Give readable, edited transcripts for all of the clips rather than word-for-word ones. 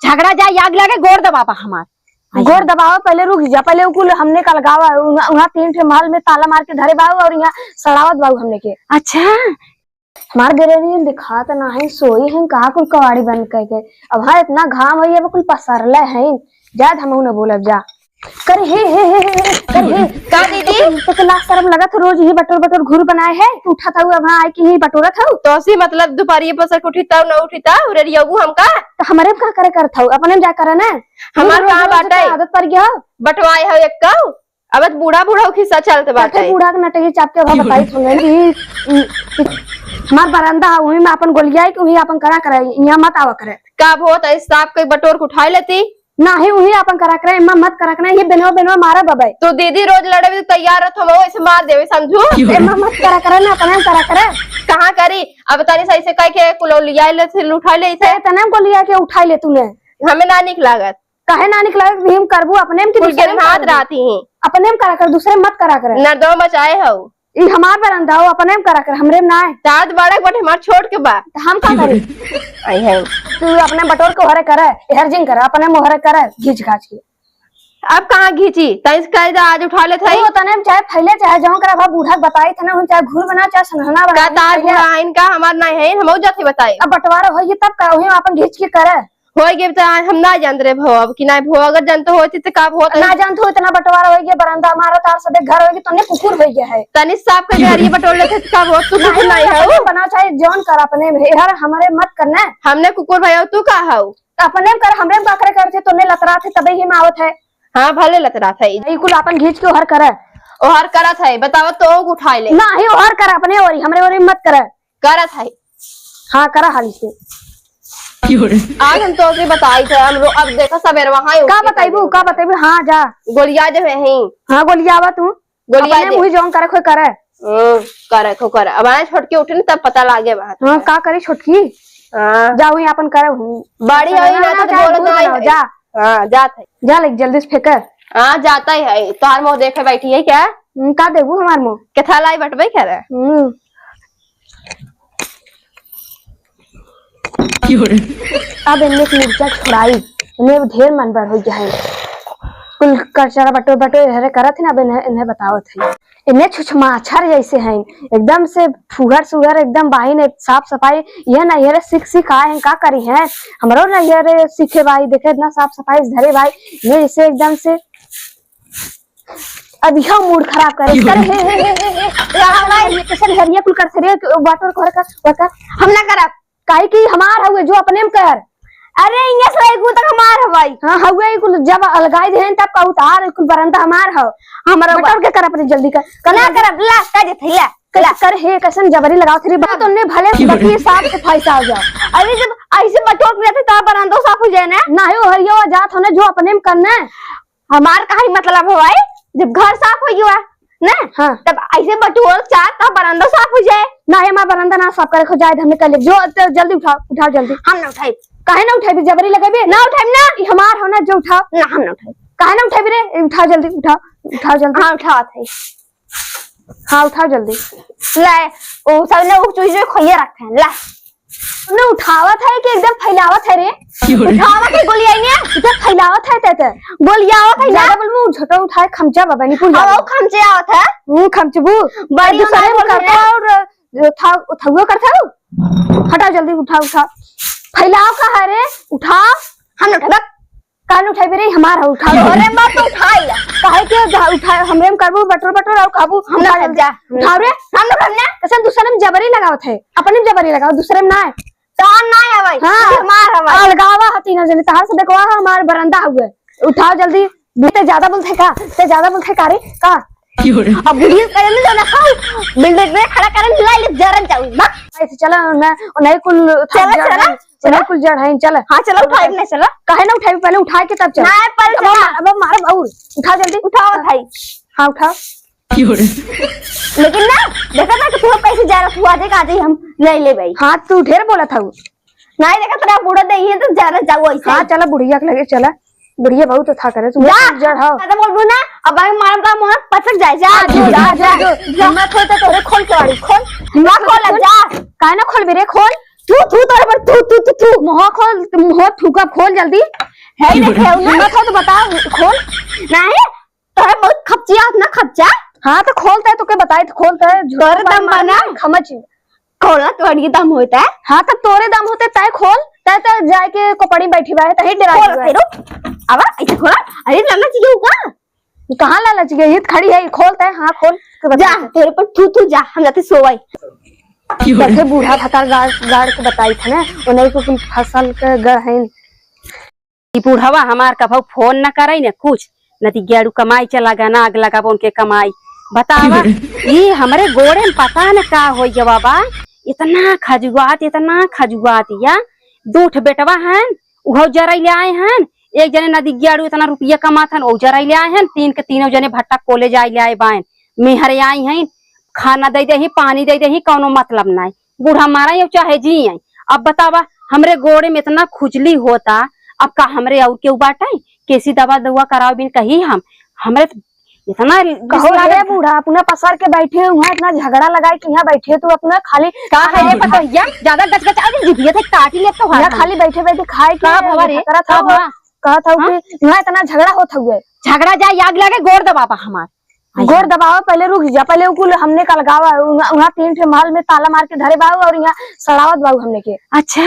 झगड़ा जाए आग लगे गोड़ दबावा हमार गोड़ दबाओ पहले रुक जा पहले उकुल हमने कल गावा वहाँ 3 ठे महल में ताला मार के धरे बाबू और यहाँ सड़ावत बाबू हमने के। अच्छा हमार गिररी दिखात ना है सोई है कहा कुल कवाड़ी बंद करके अब हाँ इतना घाम है अब कुल पसरले है जाद हम न बोलब जा कर हे कर हे का दीदी तो लाख शर्म लगा था रोज ही बटोर बटोर घूर बनाए है उठा था अब हाँ आई की ही बटोरा था तो सी मतलब दोपहर पसर उठी तब न उठी तब रेडियो हमका तो हमारे का करे कर था अपने जा करे ना हमार कहां बाटे आदत पड़ गया बटवाए हो एक का अब बूढ़ा बूढ़ा खिस्सा चलते बाटे बूढ़ा के नटकी चाप के अब बताई थोड़े हमार बरामदा है वही में अपन गोलिया कि वही अपन करा करे यहाँ मत आवा करे का बहुत साफ कई बटोर को उठा लेती ना ही वही अपन करा करे इमा मत करा करे ये बेनवा बेनवा मारा बबाई तो दीदी रोज लड़े भी तो तैयार रहो हम ऐसे मार देवे समझू इमा मत करा करे ना अपन करा करे कहां करी अब तारी सही से कह के कुलोलिया ले से उठा ले इसे तने गोलिया के उठा ले तूने हमें ना निक लागत काहे ना निकला भीम करबू अपने में कि दूसरे में हाथ राती ही अपने में करा कर दूसरे मत करा करे नरदो मचाए हो ई हमार बरंदा हो अपने में करा कर हमरे में ना है दाद बड़क बटे हमार छोड़ के बा हम का करी आई है तू अपने बटोर को हरे करे हरजिंग करे अपने मोहरे करे घीच घाच के अब कहां घीची तइस कह जा आज उठा ले थई वो तने चाहे फैले चाहे जहां करा बा बूढ़ा बताई थे ना हम चाहे घूर बना चाहे सनहना बना का तार बूढ़ा इनका हमार नहीं है हम जाते बताई अब बंटवारा होई तब का वही अपन घीच के करे होई गे त हम ना जान रे भो अब कि ना भो अगर जानते होती तो का होत ना जानते हो इतना बंटवारा होई गया बरामदा हमारा तार सबे घर होई तने कुकुर होई गया है तनी साफ के घर बटोर लेते का होत तू कुकुर नहीं है बना चाहे जॉन कर अपने में यार हमारे मत करना हमने कुकुर भैया तू का हौ अपने में कर हमरे में काकरे करते तोने लतरा थे तबे ही में आवत है हां भले लतरा था ई कुल अपन घीच के हर करे ओ हर करत है बताओ तो उठाई ले ना ही हर कर अपने ओरी हमरे ओरी मत करे करत है हां करा हाली से आज हम तो के बताई थे हम अब देखो सवेरे वहां का बताइबू हां जा गोलिया जो है हां गोलिया आवा तू गोलिया अपने मुही जोन करे खोई करे करे खो करे अब आए छोट के उठे न तब पता लागे बात हां का करी छोटकी हां जा वही अपन करे बड़ी होई ना तो बोलत नहीं जा हां जात है जा ले जल्दी से फेंकर हां जाता ही है तोहार मुंह देखे बैठी है क्या का देबू हमार मुंह कथा लाई बटबे करे अब इनने की मिर्चा छुड़ाई इन्हें ढेर मन बढ़ हो गया है कुल कचरा बटो बटो हरे करत है ना अब इन्हें बतावत है इन्हें छुछमाछर जैसे हैं एकदम से फुहर सुगर एकदम बाहिन साफ सफाई यह ना ये सीख आए हैं का करी है हमरो ना ये सीखे भाई देखे इतना साफ सफाई धरे भाई ये इसे एकदम से अब यह मूड खराब करे कैसे हरिया कुल कर सरे वाटर कर हम ना करब काहे की हमार हुए जो अपने में कर अरे इंगे सराय को तक हमार हवाई हां हुए कुल जब अलगाई दे तब का उतार कुल बरंदा हमार हो हमारा बटोर के कर अपने जल्दी कर कना करब ला का जे थैला कला कर हे कैसन जबरी लगाओ थरी बात उन्ने भले बकी साफ सफाई से आ जाओ अरे जब ऐसे बटोर लेते तब बरंदो साफ हो जाए ना ना हो हरियो जात होने जो अपने में करना हमार काहे मतलब हवाई जब घर साफ हो गया ना हां तब ऐसे बटोर चार तब बरंदो साफ हो जाए ना ये हमारा बरंदा ना साफ करे खो जाए हमने कर ले जो जल्दी उठाओ जल्दी हम ना उठाई काहे ना उठाई जबरी लगाबे ना उठाई ना हमार होना जो उठाओ ना हम ना उठाई काहे ना उठाई रे उठाओ जल्दी उठाओ जल्दी हां उठावत है हां उठाओ जल्दी ले ओ सब ने वो चीज खोइए रखे हैं ला ने उठावत है कि एकदम फैलावत है रे उठावत है गोलियां ने इधर फैलावत है ते गोलियावत है ज्यादा बोल मुंह झटो उठाए खमचा बाबा नहीं पुल हां खमचे आवत है खमचबू बड़ी सारे करता और उठाओ करता हटाओ जल्दी उठाओ फैलाओ का है रे उठाओ हम उठा कान उठाई रे हमारा उठाओ अरे बात तो उठाई ला काहे के उठा हमरे में करबू बटोर और काबू हम ना जा उठाओ रे हम ना कैसे दूसरे में जबरी लगावत है अपने में जबरी लगाओ दूसरे में ना है तान ना है भाई हां हमार हवाई अलगावा हती ना जल्दी तार से देखवा हमार बरंदा हुए उठाओ जल्दी ते ज्यादा बोलते का ते ज्यादा बोलते का रे का अब वीडियो करे में ना खाओ बिल्डिंग में खड़ा करन लाई ले जरन जाऊ बा ऐसे चला ना नहीं कुल चला कुल जड़ है चल हां चलो उठाई नहीं चला काहे ना उठाई पहले उठा के तब चल ना पर अब मार और उठा जल्दी उठाओ भाई हां उठा लेकिन ना देखा था कि तू पैसे जा रहा हुआ देख आज हम ले ले भाई हां तू ढेर बोला था नहीं देखा तेरा बूढ़ा दे ही तो जा रहा जाओ ऐसे हां चला बुढ़िया के लगे चला बुढ़िया बहुत था करे तू जड़ हो ज्यादा बोल ना अब मैं मारम का मुंह पचक जाए जा हिम्मत हो तो तोरे खोल के वाली खोल ना खोल जा काहे ना खोल रे खोल तू तू तोरे पर तू तू तू तू मुंह खोल, मुंह थूका खोल जल्दी। है ही नहीं है हिम्मत हो तो बता, खोल। नहीं तोरे बहुत खपचिया ना खपचा। हाँ तो खोलता है तो क्या बताए, तो खोलता है तोरे दम बना खमच। खोला तोड़ी दम होता है। हाँ तो तोरे दम होते तय खोल, तय तो जाए के कोपड़ी बैठी बा है तही डरा खोल तेरो अब ऐसे खोला। अरे लाला चाहिए होगा कहाँ लालच गई हित खड़ी है, खोलता है। हाँ खोल तो जा तेरे पर थू थू जा हम जाते सोवाई। देखे बूढ़ा भतार गाड़ गाड़ के बताई थे ना उन्हीं को फसल के गढ़ है। बूढ़वा हमार कभू फोन न करे न कुछ न ती गेड़ू कमाई चला गना आग लगा उनके कमाई बतावा। ये हमरे गोड़े में पता न का हो जवाबा इतना खजुआत या दूठ बेटवा हन उहो जराई ले आए हन। एक जने नदी गेड़ू इतना रुपया कमाथन ओ जराई ले आए हन। तीन के तीनों जने भट्टा कॉलेज आई ले आए बाइन मेहरे आई हैं। खाना दे दही पानी दे दही कौनो मतलब नहीं। बूढ़ा मारा या चाहे जी आई। अब बतावा हमरे गोड़े में इतना खुजली होता अब का हमरे और केहू बाटे कैसी दवा दवा कराओ बिन कही हम हमरे इतना कहो रे बूढ़ा अपना पसर के बैठे हुआ इतना झगड़ा लगाए कि यहाँ बैठे तू अपना खाली का है रे पता या ज्यादा गचगच आ जिभिया थे काटी ले तो यहाँ खाली बैठे बैठे खाए का भवा रे कहा था कि यहाँ इतना झगड़ा होता हुए झगड़ा जाए आग लगे गोड़ दबापा हमार गोड़ दबाओ पहले रुक जा पहले उकुल हमने कल गावा वहाँ 3 ठे महल में ताला मार के धरे बाबू और यहाँ सड़ावत बाबू हमने के। अच्छा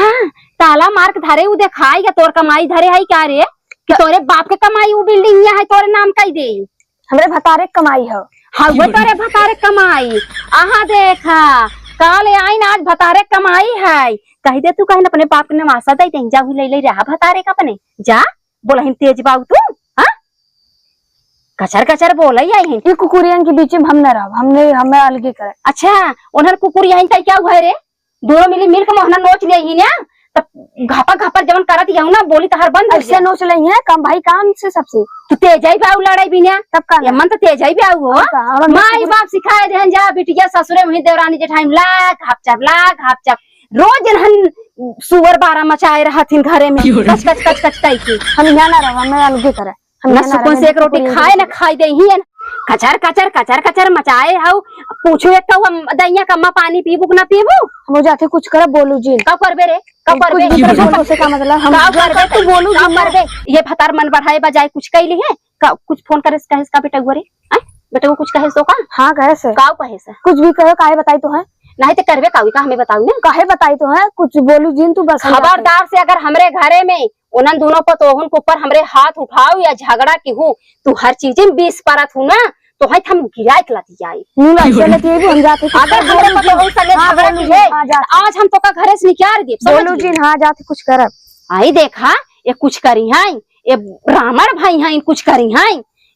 ताला मार के धरे उ देखाई या तोर कमाई धरे है क्या रे कि तोरे बाप के कमाई उ बिल्डिंग है तोरे नाम कई दे हमरे भतारे कमाई है। हाँ वो तोरे भतारे कमाई आहा देखा काले आइन आज भतारे कमाई है कह दे तू कहीं अपने बाप ने मासा दे दे जा ले ले रहा भतारे का अपने जा बोला हिम तेज बाबू तू कचर कचर बोला ही आई ये कुकुरियन के बीच में हम न रह हमने हमें अलगे करे। अच्छा उन्हर कुकुर यहीं तक क्या हुआ रे दोनों मिली मिलकर मोहना नोच ले ही ना तब घापा घापर जवन करत यहू ना बोली तो हर बंद ऐसे नोच ले हैं कम भाई काम से सबसे तू तेजाई बाऊ लड़ाई भी ना तब का ये मन तो तेजाई भी आऊ हो माई बाप सिखाए दे जा बिटिया ससुरे में देवरानी जेठाई ला घापचप रोज जन सुअर बारा मचाए रहथिन घरे में कच कच कच कच कई की हम यहाँ ना रह हमें अलगे करे न सुकून से एक रोटी खाए न खाई दे ही कचर कचर कचर कचर मचाए हाउ पूछो एक तो दैया कम्मा पानी पीबू ना पीबू हम जाते कुछ करे बोलू जी का करबे रे का करबे से का मतलब हम का करबे तू बोलू का करबे ये भतार मन बढ़ाए बजाय कुछ कैली है का कुछ फोन करे कहे का बेटा गोरे बेटा को कुछ कहे सो का हाँ कहे से का कहे से कुछ भी कहो काहे बताई तो है नहीं तो करबे का हमें बताऊ ना काहे बताई तो है कुछ बोलू जी तू बस खबरदार से अगर हमरे घरे में उन्हन दोनों पर तोहन के ऊपर हमरे हाथ उठाओ या झगड़ा की हूँ तू हर चीज में 20 परत हूँ ना तो है हम गिराए लाती जाए हम जाते अगर हमरे पर तोहन संगे झगड़ा की है आज हम तो का घरे से निकाल दे बोलू जी हाँ जाते कुछ करब आई देखा ये कुछ करी है ये ब्राह्मण भाई हैं कुछ करी हैं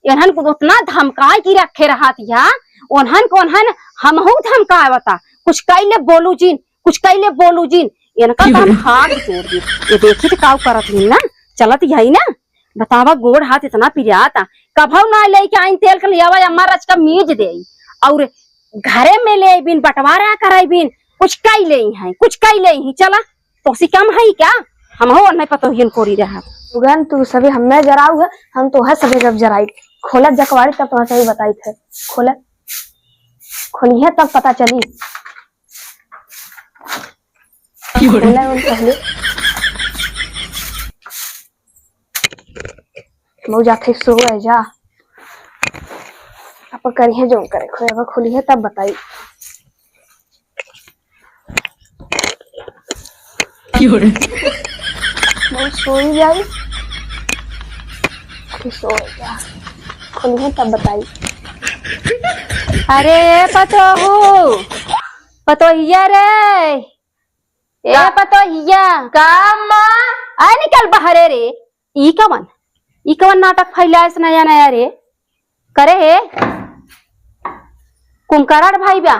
इन्हन को उतना धमकाए की रखे रहतिया उन्हन को उन्हन हमहू धमकावता कुछ कैले बोलू जी कुछ कैले बोलू जी इनका तो हम हाथ जोड़ दी ये देखी तो काव करत ही ना चलत यही ना बतावा गोड़ हाथ इतना पिराता कभू ना लेके आइन तेल के लियावा अम्मा रच का मीज दे और घरे में ले बिन बंटवारा कराई बिन कुछ कई ले हैं कुछ कई ले ही चला तो सी कम है क्या हम हो नहीं पता हिन कोरी रहा उगन तू सभी हमें जराऊ है हम तो है सभी जब जराई खोला जकवाड़ी तब तुम्हें सही बताई थे खोला खोली है तब पता चली पहले वो जाते सो है जा अब करी है जो करे खोया खोली है तब बताई वो सो ही जाई सो जा खोली है तब बताई। अरे पतोहिया रे ए पतोहिया काम आ निकल बहरे रे ई कवन नाटक फैलाए से नया नया रे करे हे कुमकरण भाई बा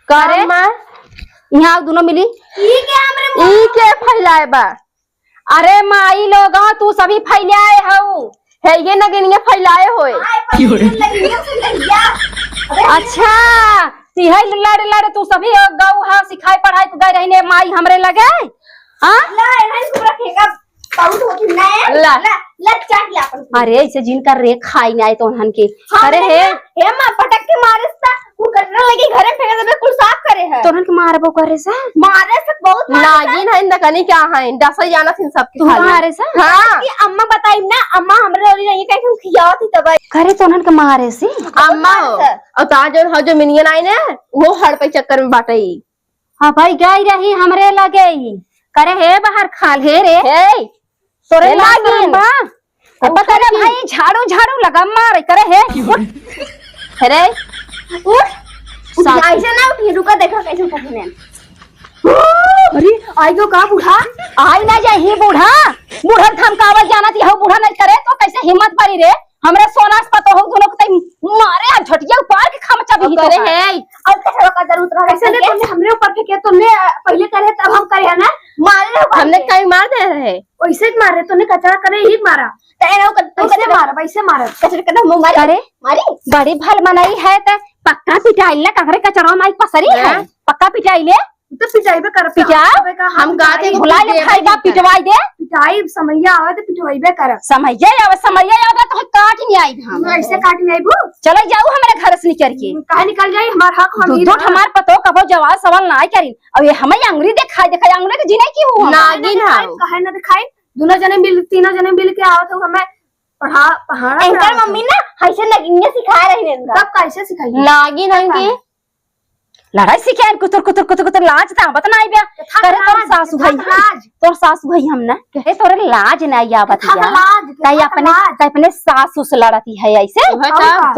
करे यहाँ दोनों मिली ई के फैलाए बा। अरे माई लोग तू सभी फैलाए हऊ है ये नगनिया फैलाए होए अच्छा तिहै लड़ लड़ तू सभी गौ हा सिखाई पढ़ाई तू गए रहने माई हमरे लगे हां ला अरे ऐसे जिन कर रे खाई ना तो हन के हाँ, अरे हे मां पटक के मारस्ता वो कचरा लगी घरे फेंके तो मैं कुल साफ करे है तोरन के मारबो करे सा मारे से बहुत नागिन है नकनी क्या है दसई जाना थी सबके तू मारे सा हाँ कि अम्मा बताई ना अम्मा हमरे ओरी नहीं कहीं खियावत थी तब करे तोरन के मारे से अम्मा हो और ताज जो मिनियन आई ने वो हड़ पे चक्कर में बाटई हां भाई गई रही हमरे लगे ही करे हे बाहर खाल हे रे हे तोरे हे नागिन बा तो पता रे भाई झाड़ू झाड़ू लगा मार करे हे अरे ऐसे ना उठी रुका देखो कैसे उठने अरे आई गो का बूढ़ा आई ना जाए ही बूढ़ा बूढ़ा धमकावल जाना थी हो बूढ़ा नहीं करे तो कैसे हिम्मत पड़ी रे हमरे सोना से पतो हो दोनों को मारे आ झटिया ऊपर के खमचा भी करे तो है और कचरा का जरूरत रहा कैसे ने तुमने हमरे ऊपर फेंके तुमने पहले करे तब हम करे है ना मारे हमने कहीं मार दे रहे वैसे ही मारे तूने कचरा करे ही मारा वैसे मारा वैसे मारा कचरा का मुंह मारे करे मारी बड़ी भल मनाई है त पक्का पिटाई ले कगरे कचरा माई पसरी है पक्का पिटाई ले तो पिटाई पे कर पिटा हम गाते भुलाई ले खाई बा पिटवाई दे पिटाई समैया आवे तो पिटवाई बे कर समझे अब तो काट नहीं आई हम ऐसे काट नहीं आईबू चले जाऊ हमारे घर से निकल के काहे निकल जाई हमार हक हम दूध हमार पतो कबो जवाब सवाल ना करी अब ये हमें अंगुरी दिखाई अंगुरी के जीने की हूं नागिन है काहे ना दिखाई दोनों जने मिल तीनों जने मिल के आवत हो हमें पढ़ाना इनकर मम्मी ना ऐसे नगिनिया सिखा रही है इनका तब कैसे सिखाई नागिन है की लड़ाई सिखाए कुतर कुतर कुतर कुतर लाज ता बता ना आइबा करे तोर सासू भाई तोर सासू भाई हम ना कहे तोरे लाज ना आवत या कई अपने सासू से लड़ती है ऐसे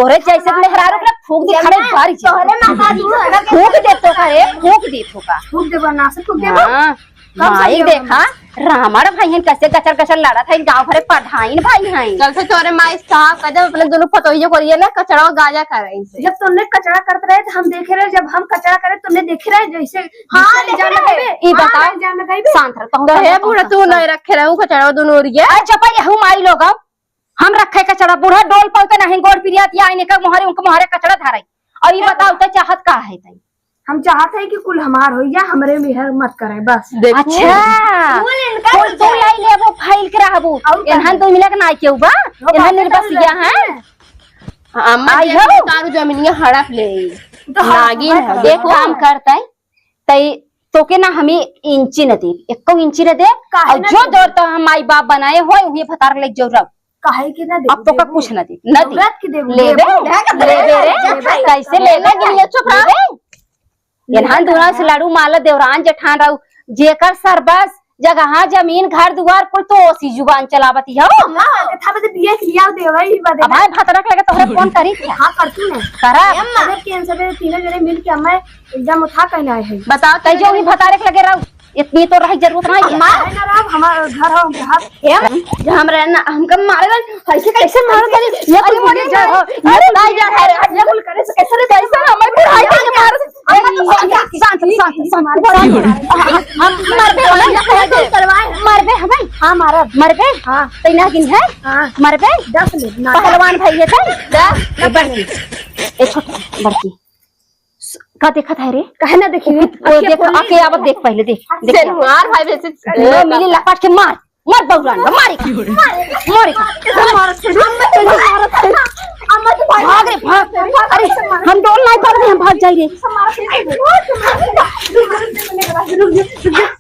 तोरे जैसे मेहरारू के फूक दे खड़े बारी तोहरे माता दी फूक दे तो करे फूक दे तो का फूक दे बना से फूक दे हां माई देखा रामर भाई हैं कैसे गचर गचर लड़ा था गांव भरे पढ़ाइन भाई हैं कल से तोरे माई साहब कदम अपने दोनों पतोइयो करिए ना कचरा गाजा कर रही से जब तुमने कचरा करते रहे तो हम देखे रहे जब हम कचरा करे तुमने देखे रहे जैसे हाँ, देखे रहे। ई बताओ एग्जाम लगाई शांत रह तो हे बूढ़ा तू नहीं रखे रहू कचरा दोनों ओरिए आ चपा ये हम आई लोग हम रखे कचरा बूढ़ा डोल पाते नहीं गोड़ पिरियात या आईने का मोहरे उनके मोहरे कचरा धराई और ये बताओ तो चाहत का है तई हम चाहते हैं कि कुल हमार हो या हमरे मेहर मत करे बस अच्छा कोई तो लाई ले वो फाइल के रहबू एनहन तो मिला के ना केउ बा एनहन निर्बसिया है अम्मा आई आई हो। हो तारू जमीनिया हड़प ले नागिन है देखो काम करता है तई तो के ना हमें इंची न दे एको इंची न दे काहे और न जो दे? दौर तो हम माई बाप बनाए होए उही फतार ले जरूर काहे के ना दे अब तो का कुछ न दे न दे जरूरत की देबू लेबे लेबे रे कैसे लेबे गिनिया चुप रह एनहन दुना से लड़ू माला देवरान जेठान रहू जेकर सरबस जगह जमीन घर दुआर कुल तो ओसी जुबान चलावती हो था बस बिया के लिया देवे ही बदे अब भाई भतरक लगे तोहरे फोन करी क्या हां करती ना करा अगर के सबे तीनों जने मिल के हमें एग्जाम उठा कहना है बताओ तई जो भी भतारक लगे रहू इतनी तो रही जरूरत नहीं है है ना राम हमारा घर हो घर हम रहना हमका मारे ऐसे कैसे मारो तनी ये अरे मोरे जा ये नहीं जा है ये बोल करे से कैसे कैसे हमें बुढ़ाई के मार शांत हम मरबे हमें हां मारा मरबे हां तई ना गिन है हां मरबे 10 ले ना पहलवान भाई है तई बड़की ए छोटी बड़की का देखत है रे कहे ना देखिए ओ देख आके आवत देख पहले देख देख मार भाई वैसे लो मिली लपाट के मार मार बउरान मारी मारी अम्मा तो भाग रे भाग अरे हम डोल नहीं पड़ रहे हम भाग जाई रे मार